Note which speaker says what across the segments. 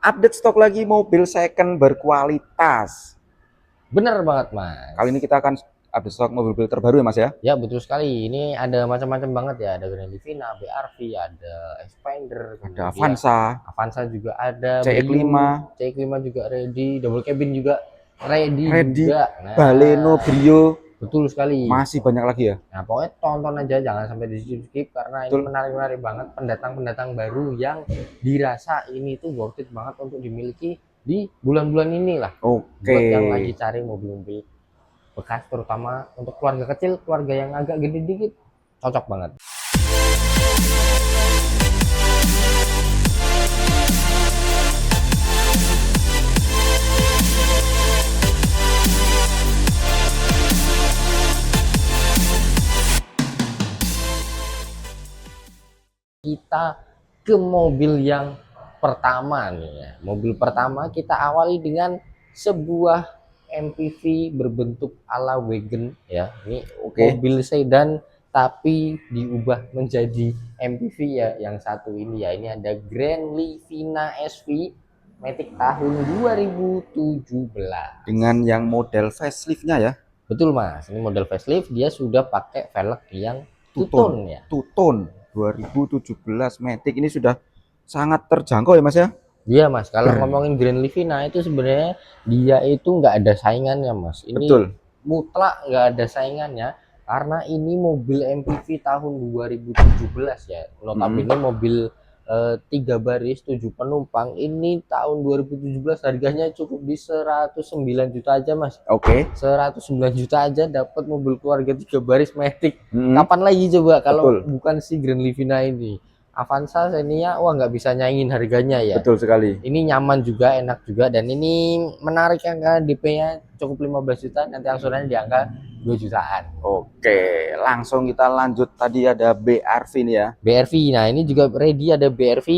Speaker 1: update stok lagi mobil second berkualitas.
Speaker 2: Bener banget Mas.
Speaker 1: Kali ini kita akan update stok mobil terbaru ya Mas ya?
Speaker 2: Ya betul sekali. Ini ada macam-macam banget ya. Ada Grand Livina, BRV, ada Expander,
Speaker 1: Ada
Speaker 2: kemudian
Speaker 1: Avanza,
Speaker 2: Avanza juga ada,
Speaker 1: CX-5,
Speaker 2: Brio, CX-5 juga ready, double cabin juga ready
Speaker 1: Ready,
Speaker 2: juga.
Speaker 1: Baleno,
Speaker 2: Nah,
Speaker 1: Brio,
Speaker 2: betul sekali.
Speaker 1: masih banyak lagi ya?
Speaker 2: Nah, pokoknya tonton aja, jangan sampai di skip karena ini
Speaker 1: Betul.
Speaker 2: menarik-menarik banget pendatang-pendatang baru yang dirasa ini tuh worth it banget untuk dimiliki di bulan-bulan ini lah.
Speaker 1: Oke.
Speaker 2: Buat yang lagi cari mobil-mobil bekas, terutama untuk keluarga kecil, keluarga yang agak gede dikit, cocok banget. Kita ke mobil yang pertama nih ya. Mobil pertama kita awali dengan sebuah MPV berbentuk ala wagon ya. Ini mobil sedan tapi diubah menjadi MPV ya, yang satu ini ya. Ini ada Grand Livina SV Matic tahun 2017
Speaker 1: dengan yang model facelift-nya ya.
Speaker 2: Betul Mas, ini model facelift, dia sudah pakai velg yang
Speaker 1: Two-tone
Speaker 2: ya.
Speaker 1: Two-tone 2017 Matic ini sudah sangat terjangkau ya Mas ya.
Speaker 2: Iya Mas, kalau ngomongin Grand Livina itu sebenarnya dia itu nggak ada saingannya Mas. Ini
Speaker 1: Betul.
Speaker 2: mutlak nggak ada saingannya karena ini mobil MPV tahun 2017 ya. Notabene mobil 3 baris 7 penumpang ini tahun 2017 harganya cukup di 109 juta aja Mas. 109 juta aja dapat mobil keluarga 3 baris Matic. Kapan lagi coba kalau bukan si Grand Livina ini? Avanza, Xenia, wah nggak bisa nyaingin harganya ya.
Speaker 1: Betul sekali.
Speaker 2: Ini nyaman juga, enak juga, dan ini menarik ya kan, DP-nya cukup 15 juta, nanti angsurannya di angka 2 jutaan.
Speaker 1: Oke, langsung kita lanjut. Tadi ada BRV nih ya.
Speaker 2: BRV, nah ini juga ready, ada BRV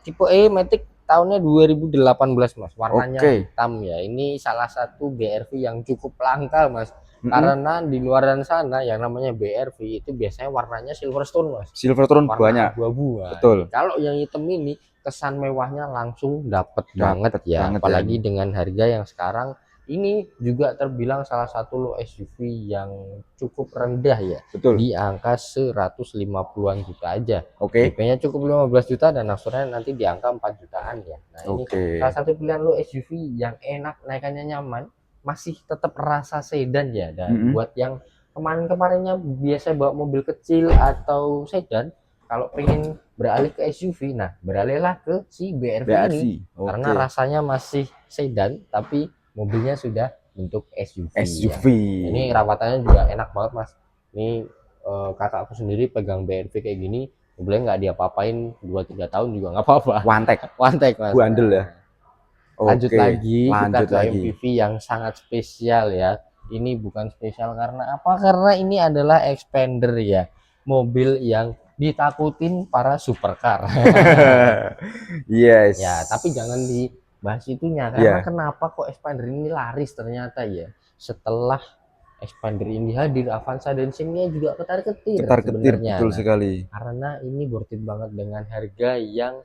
Speaker 2: tipe E Matic tahunnya 2018 Mas, warnanya hitam ya. Ini salah satu BRV yang cukup langka Mas. Karena di luaran sana yang namanya BRV itu biasanya warnanya Silverstone Mas.
Speaker 1: Silverstone
Speaker 2: banyak abu-abu.
Speaker 1: Betul.
Speaker 2: Kalau yang hitam ini kesan mewahnya langsung dapet banget ya. Apalagi dengan harga yang sekarang ini juga terbilang salah satu low SUV yang cukup rendah ya.
Speaker 1: Betul.
Speaker 2: Di angka 150-an juta aja.
Speaker 1: DP-nya
Speaker 2: cukup 15 juta dan angsurannya nanti di angka 4 jutaan ya. Nah, ini salah satu pilihan low SUV yang enak, naikannya nyaman, masih tetap rasa sedan ya. Dan buat yang kemarin-kemarinnya biasa bawa mobil kecil atau sedan, kalau pengen beralih ke SUV, nah beralihlah ke si BRV ini karena rasanya masih sedan tapi mobilnya sudah bentuk SUV. Ya. Ini rawatannya juga enak banget Mas. Ini kakakku sendiri pegang BRV kayak gini, mobilnya nggak diapa-apain 2-3 tahun juga nggak apa-apa. Wantek Mas.
Speaker 1: Bandel ya.
Speaker 2: Lanjut lagi kita ke MPV yang sangat spesial ya. Ini bukan spesial karena apa? Karena ini adalah Expander ya, mobil yang ditakutin para supercar.
Speaker 1: Yes.
Speaker 2: Ya, tapi jangan dibahas itunya karena kenapa kok Expander ini laris ternyata ya. Setelah Expander ini hadir, Avanza dan Xenia juga ketar-ketir sebenarnya.
Speaker 1: Betul sekali.
Speaker 2: Karena ini worth it banget dengan harga yang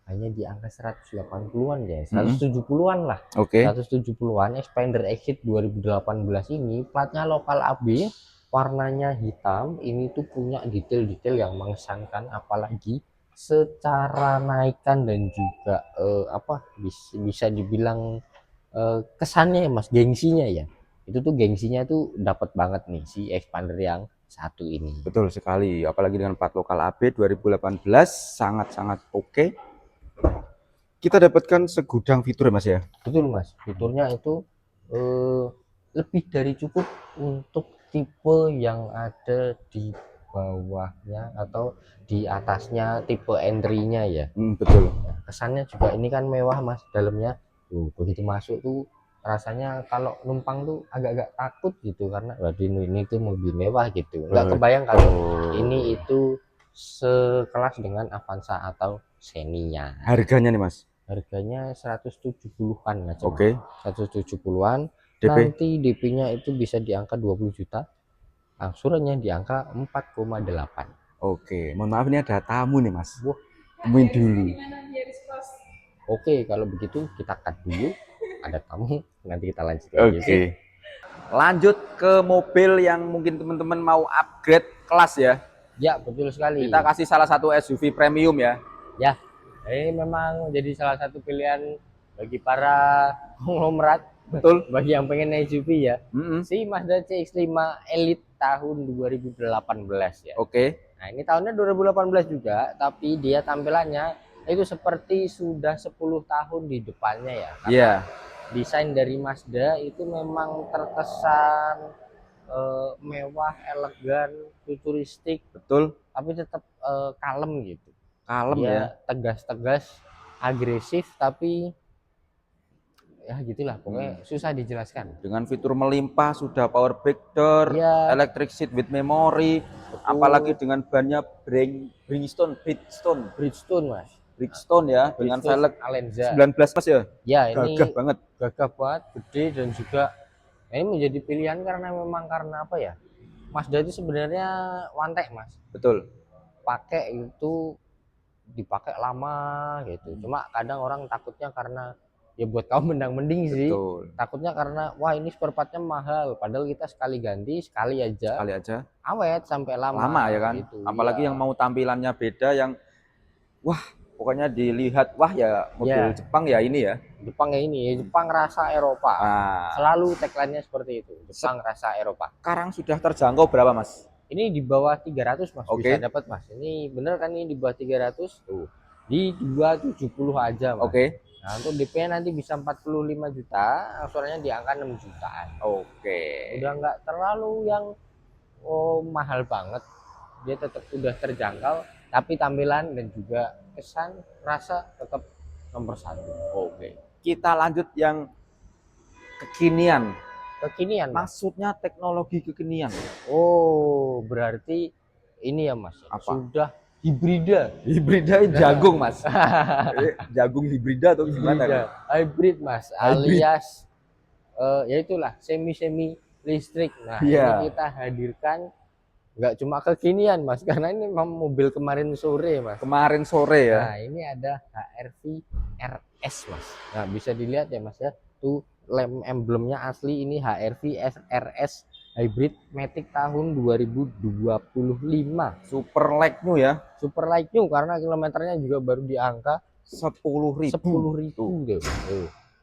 Speaker 2: hanya di angka 180-an ya, 170-an lah. 170-an. Expander Exit 2018 ini platnya lokal AB, warnanya hitam. Ini tuh punya detail-detail yang mengesankan, apalagi secara naikan dan juga bisa dibilang kesannya ya Mas, gengsinya ya. Itu tuh gengsinya tuh dapat banget nih si Expander yang satu ini.
Speaker 1: Betul sekali, apalagi dengan plat lokal AB 2018 sangat-sangat oke. Kita dapatkan segudang fitur Mas ya.
Speaker 2: Betul Mas, fiturnya itu lebih dari cukup untuk tipe yang ada di bawahnya atau di atasnya tipe entry-nya ya.
Speaker 1: Betul.
Speaker 2: Nah, kesannya juga ini kan mewah Mas, dalamnya tuh begitu masuk tuh rasanya kalau numpang tuh agak-agak takut gitu karena waduh ini tuh mobil mewah gitu. Nggak kebayang kalau ini itu sekelas dengan Avanza atau Xenia.
Speaker 1: Harganya nih Mas?
Speaker 2: Harganya 170-an aja. 170-an. Nanti DP-nya itu bisa di angka 20 juta. Angsurannya di angka 4,8.
Speaker 1: Mohon maaf ini ada tamu nih Mas. Temuin dulu.
Speaker 2: Oke, kalau begitu kita cut dulu. Ada tamu, nanti kita lanjut
Speaker 1: Oke.
Speaker 2: lagi.
Speaker 1: Lanjut ke mobil yang mungkin teman-teman mau upgrade kelas ya.
Speaker 2: Ya, betul sekali.
Speaker 1: Kita kasih salah satu SUV premium ya.
Speaker 2: Ya, ini memang jadi salah satu pilihan bagi para konglomerat.
Speaker 1: Betul.
Speaker 2: Bagi yang pengen SUV ya. Si Mazda CX-5 Elite tahun 2018 ya.
Speaker 1: Oke.
Speaker 2: Nah, ini tahunnya 2018 juga, tapi dia tampilannya itu seperti sudah 10 tahun di depannya ya. Karena desain dari Mazda itu memang terkesan mewah, elegan, futuristik.
Speaker 1: Betul.
Speaker 2: Tapi tetap kalem gitu.
Speaker 1: Kalem ya.
Speaker 2: Tegas-tegas, agresif, tapi ya gitulah pokoknya susah dijelaskan.
Speaker 1: Dengan fitur melimpah, sudah power back door, electric seat with memory. Apalagi dengan bannya Bridgestone mas. Bridgestone ya, dengan velg
Speaker 2: Alenza
Speaker 1: 19 mas ya.
Speaker 2: Ya, ini
Speaker 1: gagah
Speaker 2: banget, gede, dan juga ini menjadi pilihan karena apa ya? Mazda itu sebenarnya one take mas.
Speaker 1: Betul.
Speaker 2: Pakai itu dipakai lama gitu. Cuma kadang orang takutnya karena ya buat kaum mending sih.
Speaker 1: Betul.
Speaker 2: Takutnya karena wah ini spare partnya mahal, padahal kita sekali ganti sekali aja awet sampai lama
Speaker 1: ya kan gitu. Apalagi yang mau tampilannya beda, yang wah pokoknya dilihat wah ya mobil Jepang ya ini ya.
Speaker 2: Jepang rasa Eropa. Selalu tagline-nya seperti itu, Jepang rasa Eropa.
Speaker 1: Sekarang sudah terjangkau berapa mas?
Speaker 2: Ini di bawah 300 mas. Bisa dapat mas. Ini bener kan, ini di bawah 300 tuh. Di 270 aja mas. Nah, untuk DP nanti bisa 45 juta, angsurannya di angka 6 jutaan. Udah nggak terlalu yang mahal banget. Dia tetap udah terjangkau, tapi tampilan dan juga kesan rasa tetap nomor 1.
Speaker 1: Kita lanjut yang kekinian.
Speaker 2: Maksudnya
Speaker 1: teknologi kekinian.
Speaker 2: Berarti ini ya mas. Sudah hibrida
Speaker 1: jagung mas. Jagung hibrida atau gimana?
Speaker 2: Hybrid mas, alias ya itulah semi listrik. Nah ini kita hadirkan nggak cuma kekinian mas, karena ini memang mobil kemarin sore mas.
Speaker 1: Ya.
Speaker 2: Nah ini ada HR-V RS mas. Nah bisa dilihat ya mas ya, tuh lem emblemnya asli, ini HR-V RS Hybrid Matic tahun 2025.
Speaker 1: Super like new ya.
Speaker 2: Super like new karena kilometernya juga baru di angka
Speaker 1: 10.000.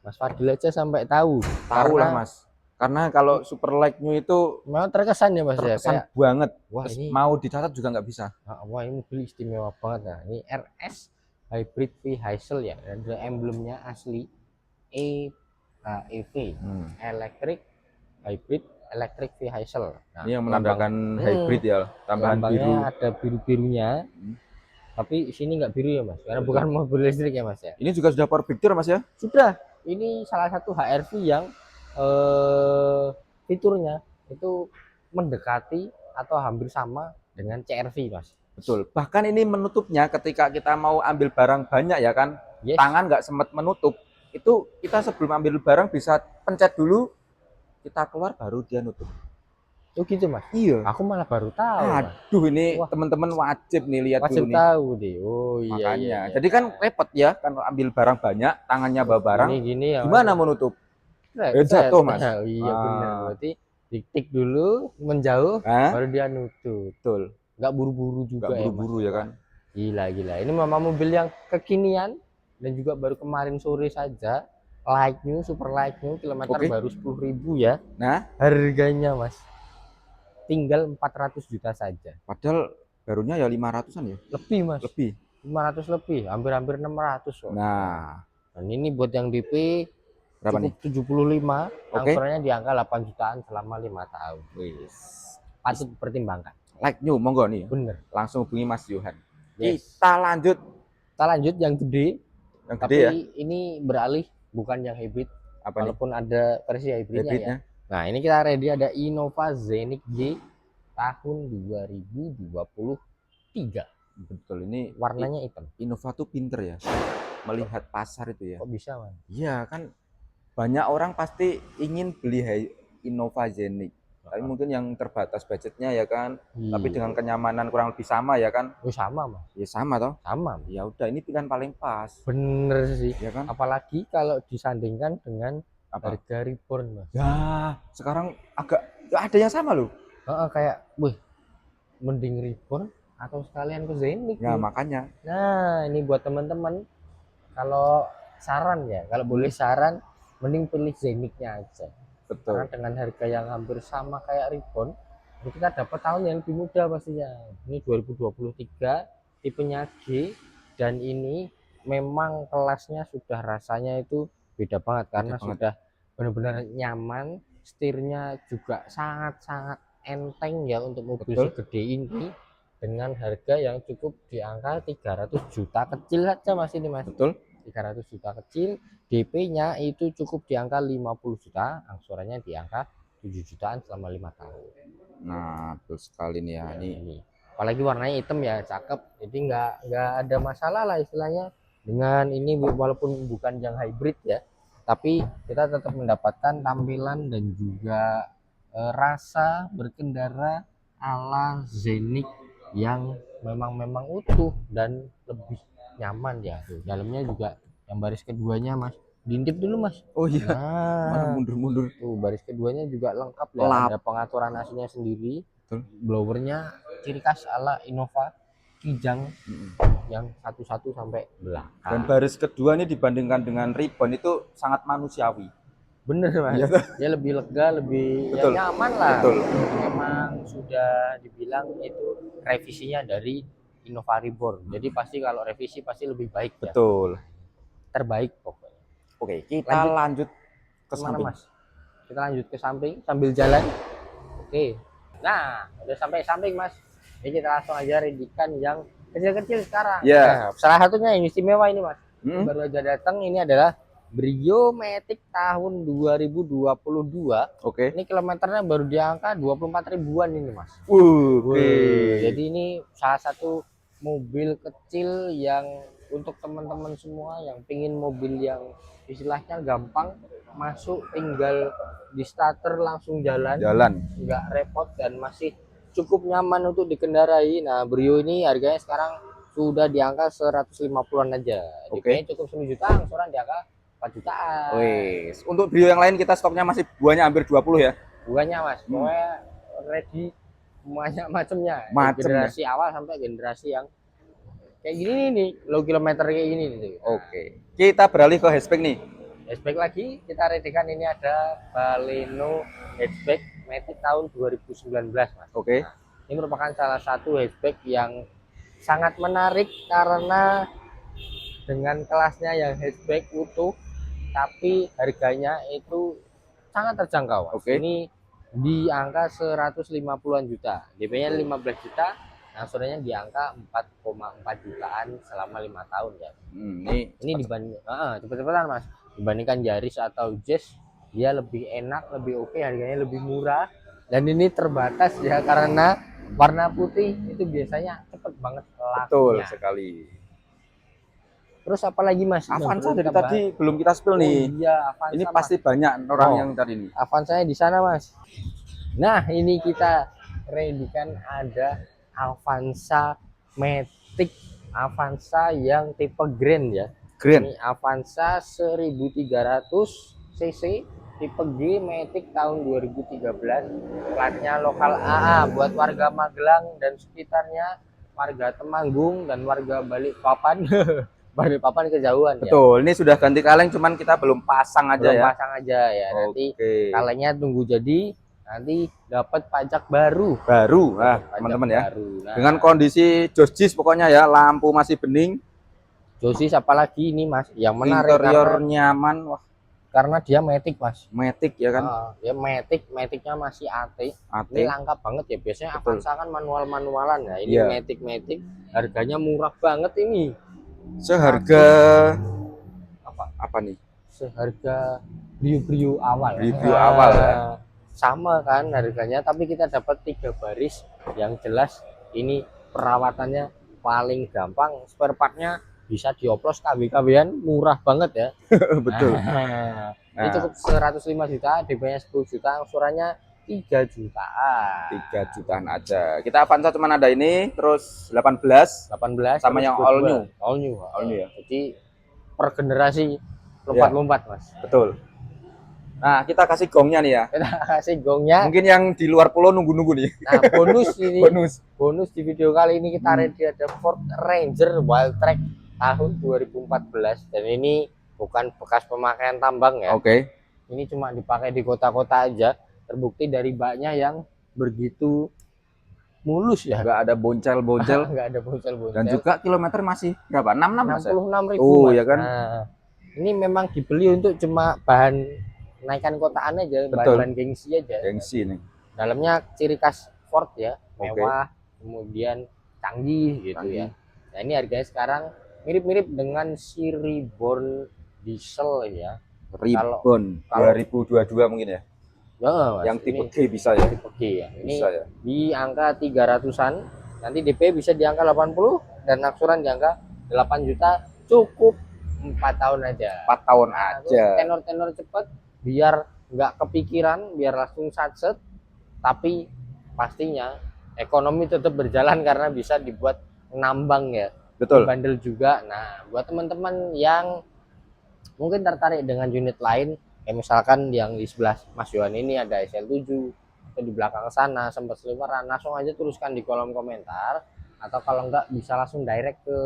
Speaker 2: Mas Fadil aja sampai tahu.
Speaker 1: Lah mas. Karena kalau super like new itu
Speaker 2: memang terkesan ya mas.
Speaker 1: Terkesan banget.
Speaker 2: Wah ini
Speaker 1: mau dicatat juga nggak bisa.
Speaker 2: Wah ini mobil istimewa banget. Nah ini RS Hybrid Vehicle ya. Ada emblemnya asli EV Electric Hybrid Electric Vehicle.
Speaker 1: Nah, ini yang menandakan hybrid ya, tambahan biru.
Speaker 2: Ada birunya. Tapi sini nggak biru ya mas, karena bukan mobil listrik ya mas ya.
Speaker 1: Ini juga sudah power picture mas ya?
Speaker 2: Sudah. Ini salah satu HR-V yang fiturnya itu mendekati atau hampir sama dengan CR-V mas.
Speaker 1: Betul. Bahkan ini menutupnya ketika kita mau ambil barang banyak ya kan, tangan nggak sempat menutup. Itu kita sebelum ambil barang bisa pencet dulu, kita keluar baru dia nutup.
Speaker 2: Gitu mas?
Speaker 1: Iya.
Speaker 2: Aku malah baru tahu.
Speaker 1: Aduh ini teman-teman wajib nih lihat
Speaker 2: dulu nih. Wajib tahu deh.
Speaker 1: Makanya. Jadi kan repot ya, kan ambil barang banyak, tangannya bawa barang.
Speaker 2: Gini ya.
Speaker 1: Gimana mau nutup? Jatuh mas.
Speaker 2: Iya benar. Berarti tik dulu menjauh, baru dia nutup.
Speaker 1: Betul.
Speaker 2: Nggak buru-buru juga.
Speaker 1: Nggak buru-buru ya kan?
Speaker 2: Gila. Ini memang mobil yang kekinian dan juga baru kemarin sore saja. Like new, super like new, kilometer baru 10.000 ya.
Speaker 1: Nah,
Speaker 2: harganya mas tinggal 400 juta saja.
Speaker 1: Padahal barunya ya 500-an ya?
Speaker 2: Lebih mas. 500 lebih, hampir 600 kok.
Speaker 1: Nah,
Speaker 2: dan ini buat yang DP
Speaker 1: berapa nih?
Speaker 2: 75, angsurannya di angka 8 jutaan selama 5 tahun. Patut dipertimbangkan.
Speaker 1: Like new, monggo nih.
Speaker 2: Bener.
Speaker 1: Langsung hubungi Mas Johan. Kita lanjut
Speaker 2: yang gede.
Speaker 1: Tapi ya?
Speaker 2: Ini beralih bukan yang hybrid. Walaupun ada versi hybridnya ya. Nah ini kita ready, ada Innova Zenix G tahun 2023.
Speaker 1: Betul, ini
Speaker 2: warnanya hitam.
Speaker 1: Innova tuh pinter ya melihat pasar itu ya.
Speaker 2: Kok bisa man?
Speaker 1: Iya kan, banyak orang pasti ingin beli Innova Zenix. Tapi mungkin yang terbatas budgetnya ya kan, tapi
Speaker 2: Iya.
Speaker 1: dengan kenyamanan kurang lebih sama ya kan.
Speaker 2: Oh sama mas.
Speaker 1: Ya sama toh.
Speaker 2: Sama.
Speaker 1: Ya udah, ini pilihan paling pas.
Speaker 2: Bener sih.
Speaker 1: Ya kan.
Speaker 2: Apalagi kalau disandingkan dengan
Speaker 1: apa?
Speaker 2: Harga reborn mas.
Speaker 1: Ya sekarang agak ada yang sama loh.
Speaker 2: Kayak, wih, mending reborn atau sekalian ke Zenith.
Speaker 1: Ya makanya.
Speaker 2: Nah ini buat teman-teman, kalau saran ya, kalau boleh saran, mending pilih Zenith-nya aja.
Speaker 1: Betul.
Speaker 2: Karena dengan harga yang hampir sama kayak reborn, kita dapat tahun yang lebih muda pastinya. Ini 2023, tipenya G, dan ini memang kelasnya sudah rasanya itu beda banget karena sudah benar-benar nyaman, setirnya juga sangat-sangat enteng ya untuk mobil segede ini, dengan harga yang cukup di angka 300 juta kecil saja mas ini mas.
Speaker 1: Betul.
Speaker 2: 300 juta kecil, DP-nya itu cukup di angka 50 juta, angsurannya di angka 7 jutaan selama 5 tahun.
Speaker 1: Nah, betul sekali nih ya.
Speaker 2: Ini. Apalagi warnanya hitam ya, cakep. Jadi nggak ada masalah lah istilahnya dengan ini, walaupun bukan yang hybrid ya, tapi kita tetap mendapatkan tampilan dan juga rasa berkendara ala Zenith yang memang utuh dan lebih nyaman ya. Dalamnya juga yang baris keduanya mas, diintip dulu mas.
Speaker 1: Oh iya.
Speaker 2: Nah,
Speaker 1: mundur
Speaker 2: tuh baris keduanya juga lengkap ya. Ada pengaturan AC-nya sendiri. Betul. Blowernya ciri khas ala Innova Kijang yang 11 sampai belakang.
Speaker 1: Dan baris kedua ini dibandingkan dengan Reborn itu sangat manusiawi.
Speaker 2: Bener mas. Ya, dia lebih lega, lebih ya, nyaman lah. Betul. Memang sudah dibilang itu revisinya dari Innova Reborn. Jadi pasti kalau revisi pasti lebih baik.
Speaker 1: Betul.
Speaker 2: Ya. Terbaik pokoknya.
Speaker 1: Oke, kita lanjut ke samping.
Speaker 2: Mas? Kita lanjut ke samping sambil jalan. Oke. Nah, udah sampai samping mas. Jadi kita langsung aja redikan yang kecil-kecil sekarang.
Speaker 1: Ya.
Speaker 2: Nah, salah satunya yang istimewa ini mas. Baru aja datang, ini adalah Brio Matic tahun 2022.
Speaker 1: Oke.
Speaker 2: Ini kilometernya baru di angka 24 ribuan ini mas.
Speaker 1: Oke.
Speaker 2: Jadi ini salah satu mobil kecil yang untuk teman-teman semua yang pingin mobil yang istilahnya gampang masuk, tinggal di starter langsung jalan, nggak repot dan masih cukup nyaman untuk dikendarai. Nah Brio ini harganya sekarang sudah di angka 150-an aja. Oke. Cukup 1 juta, angsuran di angka 4 jutaan.
Speaker 1: Wih, untuk Brio yang lain kita stoknya masih buahnya hampir 20 ya?
Speaker 2: Buahnya mas, pokoknya ready banyak macamnya. Generasi awal sampai generasi yang kayak gini nih, low kilometer kayak gini nih.
Speaker 1: Oke. Kita beralih ke hatchback nih.
Speaker 2: Hatchback lagi, kita readikan ini ada Baleno hatchback Matic tahun 2019 mas.
Speaker 1: Oke.
Speaker 2: Nah, ini merupakan salah satu hatchback yang sangat menarik karena dengan kelasnya yang hatchback utuh, tapi harganya itu sangat terjangkau. Oke. Ini di angka 150-an juta, DP-nya 15 juta, angsurannya di angka 4,4 jutaan selama 5 tahun ya. Ini dibanding cepet-cepetan mas, dibandingkan Yaris atau Jazz, dia lebih enak, lebih oke, harganya lebih murah, dan ini terbatas ya karena warna putih itu biasanya cepet banget lakunya.
Speaker 1: Betul sekali.
Speaker 2: Terus apalagi mas?
Speaker 1: Avanza dari tadi belum kita spill nih.
Speaker 2: Iya, Avanza,
Speaker 1: ini pasti mas. Banyak orang yang tadi ini.
Speaker 2: Avanza-nya di sana mas. Nah ini kita readikan ada Avanza Matic, Avanza yang tipe Grand ya. Grand. Ini Avanza 1300 cc tipe G Matic tahun 2013. Platnya lokal AA buat warga Magelang dan sekitarnya, warga Temanggung dan warga Balikpapan. Balikpapan kejauhan.
Speaker 1: Betul. Ya. Ini sudah ganti kaleng, cuman kita belum pasang aja ya.
Speaker 2: Pasang aja ya. Nanti kalengnya tunggu jadi. Nanti dapat pajak baru.
Speaker 1: Teman-teman ya. Nah, dengan kondisi joss pokoknya ya, lampu masih bening.
Speaker 2: Joss apalagi ini mas, yang menarik
Speaker 1: interior nyaman, wah.
Speaker 2: Karena dia Matic mas.
Speaker 1: Matic ya kan?
Speaker 2: Ya Maticnya masih AT. Ini langka banget ya. Biasanya Avanza kan manual-manualan ya. Ini Matic, harganya murah banget ini.
Speaker 1: Seharga apa nih?
Speaker 2: Seharga Brio awal.
Speaker 1: Brio awal ya.
Speaker 2: Sama kan harganya, tapi kita dapat 3 baris yang jelas. Ini perawatannya paling gampang, spare partnya bisa dioplos, KB-an murah banget ya.
Speaker 1: Betul.
Speaker 2: Ini cukup 105 juta, DP-nya 10 juta, angsurannya 3 jutaan.
Speaker 1: 3 jutaan aja. Kita Avanza cuman ada ini, terus 18 sama yang all new.
Speaker 2: All new.
Speaker 1: All new ya.
Speaker 2: Jadi per generasi lompat-lompat, Mas.
Speaker 1: Betul. Nah, kita kasih gongnya nih ya.
Speaker 2: Kita kasih gongnya.
Speaker 1: Mungkin yang di luar pulau nunggu-nunggu nih.
Speaker 2: Nah, bonus ini.
Speaker 1: bonus
Speaker 2: di video kali ini kita ready ada Ford Ranger Wildtrak tahun 2014 dan ini bukan bekas pemakaian tambang ya.
Speaker 1: Oke.
Speaker 2: Ini cuma dipakai di kota-kota aja. Terbukti dari baknya yang begitu mulus ya.
Speaker 1: Nggak ada boncel-boncel.
Speaker 2: Nggak ada boncel-boncel.
Speaker 1: Dan juga kilometer masih berapa?
Speaker 2: 66.000.
Speaker 1: Oh, ya kan?
Speaker 2: Nah, ini memang dibeli untuk cuma bahan naikkan kotaan aja, bahan gengsi aja.
Speaker 1: Gengsi nih.
Speaker 2: Dalamnya ciri khas Ford ya, mewah, kemudian canggih gitu ya. Nah, ini harganya sekarang mirip-mirip dengan si Reborn diesel ya.
Speaker 1: Reborn 2022 mungkin ya.
Speaker 2: Mas,
Speaker 1: yang tipe G bisa ya.
Speaker 2: Tipe G ya. Ini
Speaker 1: bisa ya.
Speaker 2: Di angka 300-an. Nanti DP bisa di angka 80 dan angsuran di angka 8 juta, cukup 4 tahun aja.
Speaker 1: 4 tahun aja.
Speaker 2: Tenor-tenor cepat biar nggak kepikiran, biar langsung satset, tapi pastinya ekonomi tetap berjalan karena bisa dibuat nambang ya.
Speaker 1: Betul.
Speaker 2: Bandel juga. Nah, buat teman-teman yang mungkin tertarik dengan unit lain, misalkan yang di sebelah Mas Yohan ini ada SL7 atau di belakang sana sempat seliweran, langsung aja tuliskan di kolom komentar, atau kalau enggak bisa langsung direct ke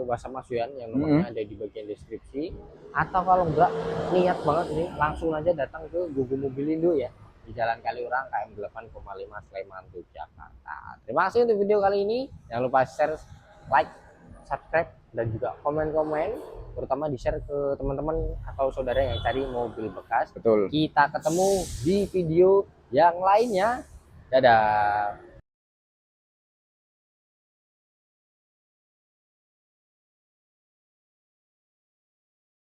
Speaker 2: WhatsApp Mas Yohan yang nomornya ada di bagian deskripsi, atau kalau enggak niat banget nih langsung aja datang ke Gugu Mobilindo ya di Jalan Kaliurang KM 8,5 Sleman Yogyakarta. Terima kasih untuk video kali ini. Jangan lupa share, like, subscribe dan juga komen-komen, terutama di share ke teman-teman atau saudara yang cari mobil bekas.
Speaker 1: Betul.
Speaker 2: Kita ketemu di video yang lainnya. Dadah.